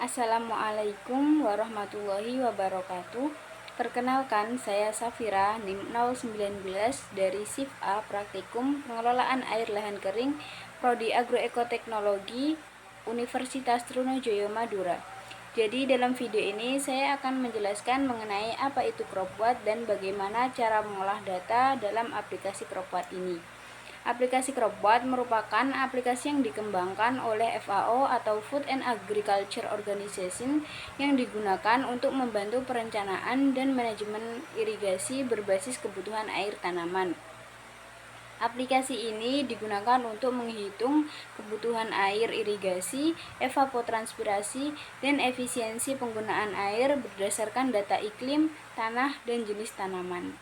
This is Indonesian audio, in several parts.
Assalamualaikum warahmatullahi wabarakatuh. Perkenalkan, saya Safira, NIM 019 dari SIF A Praktikum Pengelolaan Air Lahan Kering, Prodi Agroekoteknologi, Universitas Trunojoyo Madura. Jadi dalam video ini saya akan menjelaskan mengenai apa itu CropWatt dan bagaimana cara mengolah data dalam aplikasi CropWatt ini. Aplikasi CropWatt merupakan aplikasi yang dikembangkan oleh FAO atau Food and Agriculture Organization yang digunakan untuk membantu perencanaan dan manajemen irigasi berbasis kebutuhan air tanaman. Aplikasi ini digunakan untuk menghitung kebutuhan air irigasi, evapotranspirasi, dan efisiensi penggunaan air berdasarkan data iklim, tanah, dan jenis tanaman.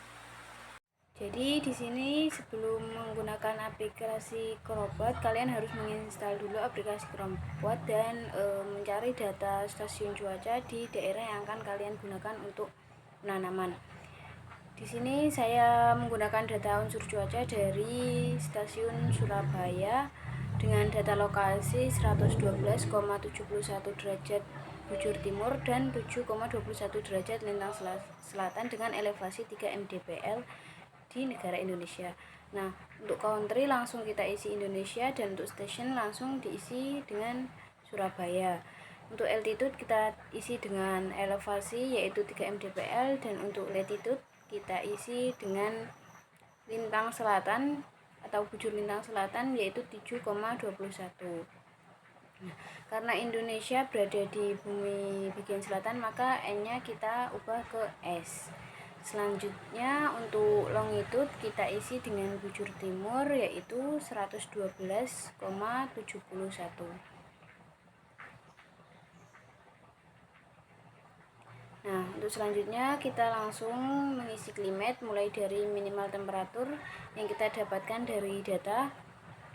Jadi di sini sebelum menggunakan aplikasi CropWatt, kalian harus menginstal dulu aplikasi CropWatt dan mencari data stasiun cuaca di daerah yang akan kalian gunakan untuk penanaman. Di sini saya menggunakan data unsur cuaca dari stasiun Surabaya dengan data lokasi 112,71 derajat bujur timur dan 7,21 derajat lintang selatan dengan elevasi 3 mdpl di negara Indonesia. Nah, untuk country langsung kita isi Indonesia dan untuk station langsung diisi dengan Surabaya. Untuk altitude kita isi dengan elevasi yaitu 3 mdpl dan untuk latitude kita isi dengan lintang selatan atau bujur lintang selatan yaitu 7,21. Nah, karena Indonesia berada di bumi bagian selatan maka N-nya kita ubah ke S. Selanjutnya untuk longitude kita isi dengan bujur timur yaitu 112,71. Nah, untuk selanjutnya kita langsung mengisi climate mulai dari minimal temperatur yang kita dapatkan dari data.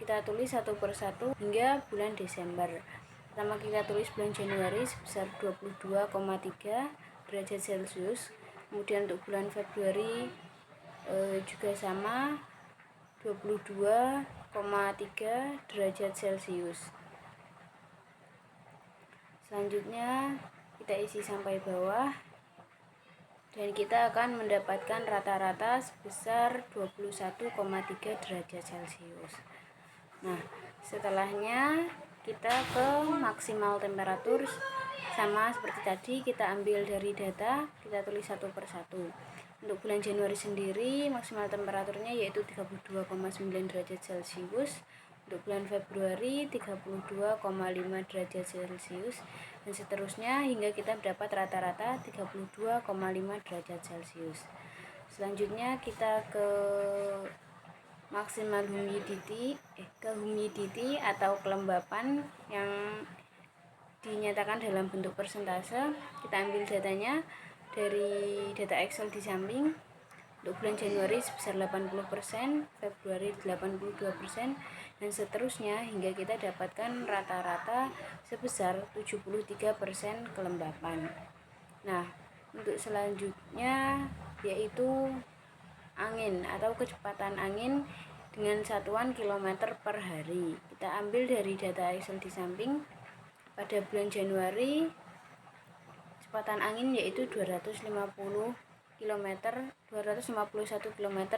Kita tulis satu persatu hingga bulan Desember. Pertama kita tulis bulan Januari sebesar 22,3 derajat Celcius. Kemudian untuk bulan Februari juga sama 22,3 derajat Celcius. Selanjutnya kita isi sampai bawah dan kita akan mendapatkan rata-rata sebesar 21,3 derajat Celcius. Nah, setelahnya kita ke maksimal temperatur sama seperti tadi, kita ambil dari data, kita tulis satu persatu. Untuk bulan Januari sendiri maksimal temperaturnya yaitu 32,9 derajat Celcius. Untuk bulan Februari 32,5 derajat Celcius dan seterusnya hingga kita mendapat rata-rata 32,5 derajat Celcius. Selanjutnya kita ke maksimal humidity atau kelembapan yang dinyatakan dalam bentuk persentase. Kita ambil datanya dari data Excel di samping. Untuk bulan Januari sebesar 80%, Februari 82%, dan seterusnya hingga kita dapatkan rata-rata sebesar 73% kelembapan. Nah, untuk selanjutnya yaitu angin atau kecepatan angin dengan satuan kilometer per hari. Kita ambil dari data Excel di samping. Pada bulan Januari kecepatan angin yaitu 251 km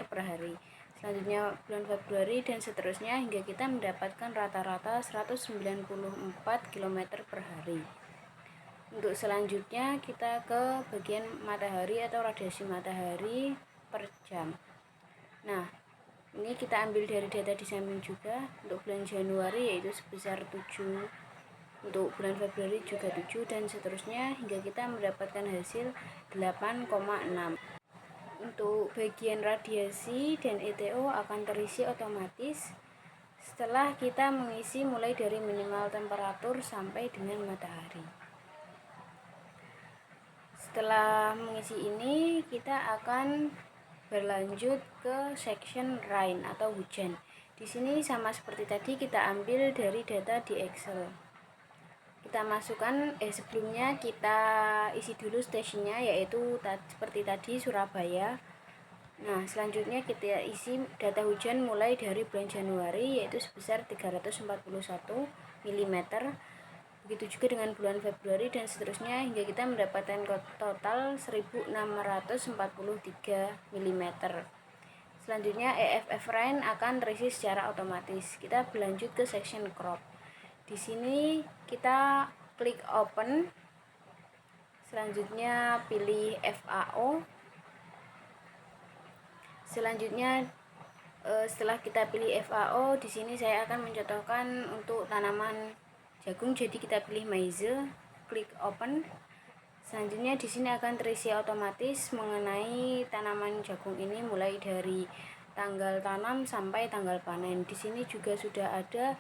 per hari. Selanjutnya bulan Februari dan seterusnya hingga kita mendapatkan rata-rata 194 km per hari. Untuk selanjutnya kita ke bagian matahari atau radiasi matahari per jam. Nah, ini kita ambil dari data di samping juga. Untuk bulan Januari yaitu sebesar 7, untuk bulan Februari juga 7 dan seterusnya hingga kita mendapatkan hasil 8,6. Untuk bagian radiasi dan ETO akan terisi otomatis setelah kita mengisi mulai dari minimal temperatur sampai dengan matahari. Setelah mengisi ini kita akan berlanjut ke section rain atau hujan. Di sini sama seperti tadi kita ambil dari data di Excel. Kita masukkan sebelumnya kita isi dulu stationnya yaitu seperti tadi Surabaya. Nah, selanjutnya kita isi data hujan mulai dari bulan Januari yaitu sebesar 341 mm. Begitu juga dengan bulan Februari dan seterusnya hingga kita mendapatkan total 1643 mm. Selanjutnya EFF Rain akan terisi secara otomatis. Kita berlanjut ke section crop. Di sini kita klik open. Selanjutnya pilih FAO. Selanjutnya setelah kita pilih FAO, di sini saya akan mencontohkan untuk tanaman jagung, jadi kita pilih maize, klik open. Selanjutnya di sini akan terisi otomatis mengenai tanaman jagung ini mulai dari tanggal tanam sampai tanggal panen. Di sini juga sudah ada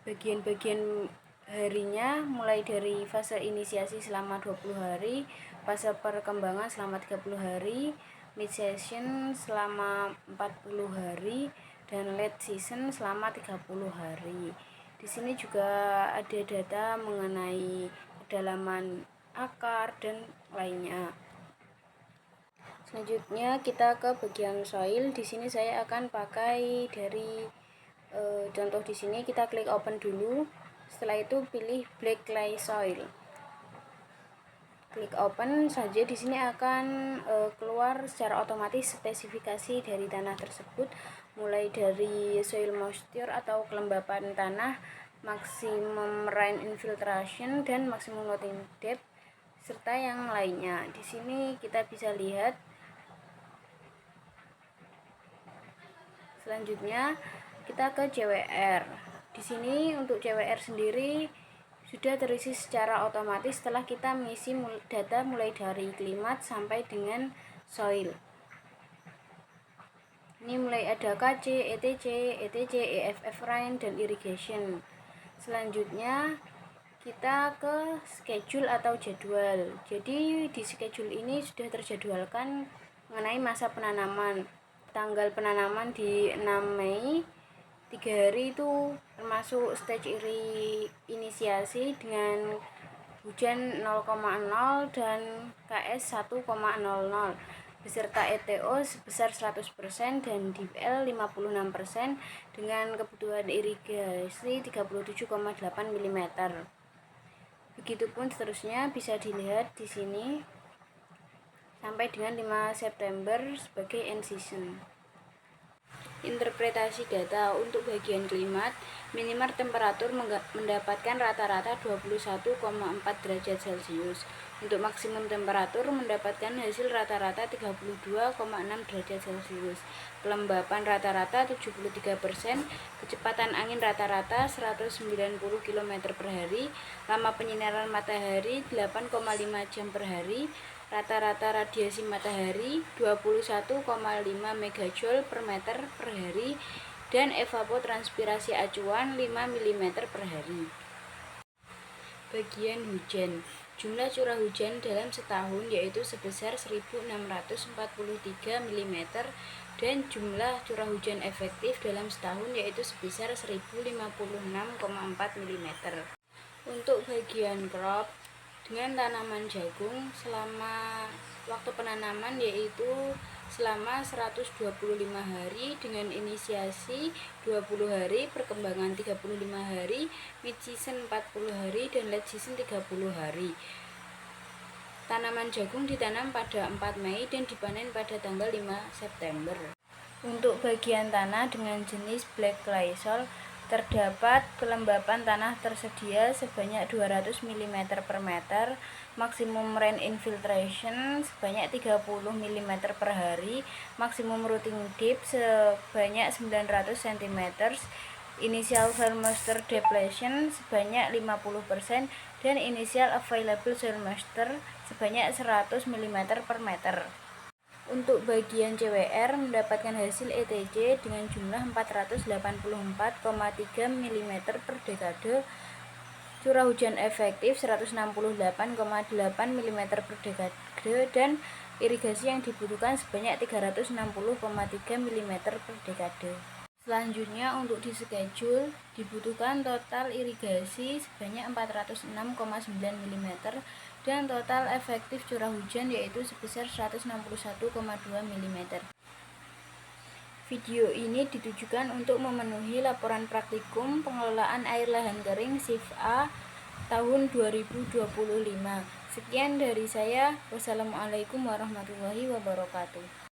bagian-bagian harinya, mulai dari fase inisiasi selama 20 hari, fase perkembangan selama 30 hari, mid season selama 40 hari, dan late season selama 30 hari. Di sini juga ada data mengenai kedalaman akar dan lainnya. Selanjutnya kita ke bagian soil. Di sini saya akan pakai dari contoh di sini. Kita klik open dulu. Setelah itu pilih black clay soil. Klik open saja. Di sini akan keluar secara otomatis spesifikasi dari tanah tersebut, mulai dari soil moisture atau kelembapan tanah, maximum rain infiltration, dan maximum loading depth, serta yang lainnya. Di sini kita bisa lihat. Selanjutnya kita ke CWR. Di sini untuk CWR sendiri sudah terisi secara otomatis setelah kita mengisi data mulai dari klimat sampai dengan soil. Ini mulai ada KC, ETC, EFF Rain, dan irrigation. Selanjutnya kita ke schedule atau jadwal. Jadi di schedule ini sudah terjadwalkan mengenai masa penanaman. Tanggal penanaman di 6 Mei, 3 hari itu termasuk stage inisiasi dengan hujan 0,0 dan KS 1,00 beserta ETO sebesar 100% dan DPL 56% dengan kebutuhan irigasi 37,8 mm. Begitupun seterusnya bisa dilihat di sini sampai dengan 5 September sebagai end season. Interpretasi data untuk bagian klimat, minimal temperatur mendapatkan rata-rata 21,4 derajat Celcius. Untuk maksimum temperatur mendapatkan hasil rata-rata 32,6 derajat Celcius. Kelembapan rata-rata 73%, kecepatan angin rata-rata 190 km per hari, lama penyinaran matahari 8,5 jam per hari, rata-rata radiasi matahari 21,5 megajoule per meter per hari, dan evapotranspirasi acuan 5 mm per hari. Bagian hujan. Jumlah curah hujan dalam setahun yaitu sebesar 1643 mm dan jumlah curah hujan efektif dalam setahun yaitu sebesar 1056,4 mm. Untuk bagian crop, dengan tanaman jagung selama waktu penanaman yaitu selama 125 hari dengan inisiasi 20 hari, perkembangan 35 hari, mid season 40 hari, dan late season 30 hari. Tanaman jagung ditanam pada 4 Mei dan dipanen pada tanggal 5 September. Untuk bagian tanah dengan jenis black clay soil, terdapat kelembapan tanah tersedia sebanyak 200 mm per meter, maksimum rain infiltration sebanyak 30 mm per hari, maksimum rooting depth sebanyak 900 cm, initial soil moisture depletion sebanyak 50%, dan initial available soil moisture sebanyak 100 mm per meter. Untuk bagian CWR mendapatkan hasil ETC dengan jumlah 484,3 mm per dekade, curah hujan efektif 168,8 mm per dekade, dan irigasi yang dibutuhkan sebanyak 360,3 mm per dekade. Selanjutnya untuk di schedule dibutuhkan total irigasi sebanyak 406,9 mm dan total efektif curah hujan yaitu sebesar 161,2 mm. Video ini ditujukan untuk memenuhi laporan praktikum pengelolaan air lahan kering SIF A tahun 2025. Sekian dari saya. Wassalamualaikum warahmatullahi wabarakatuh.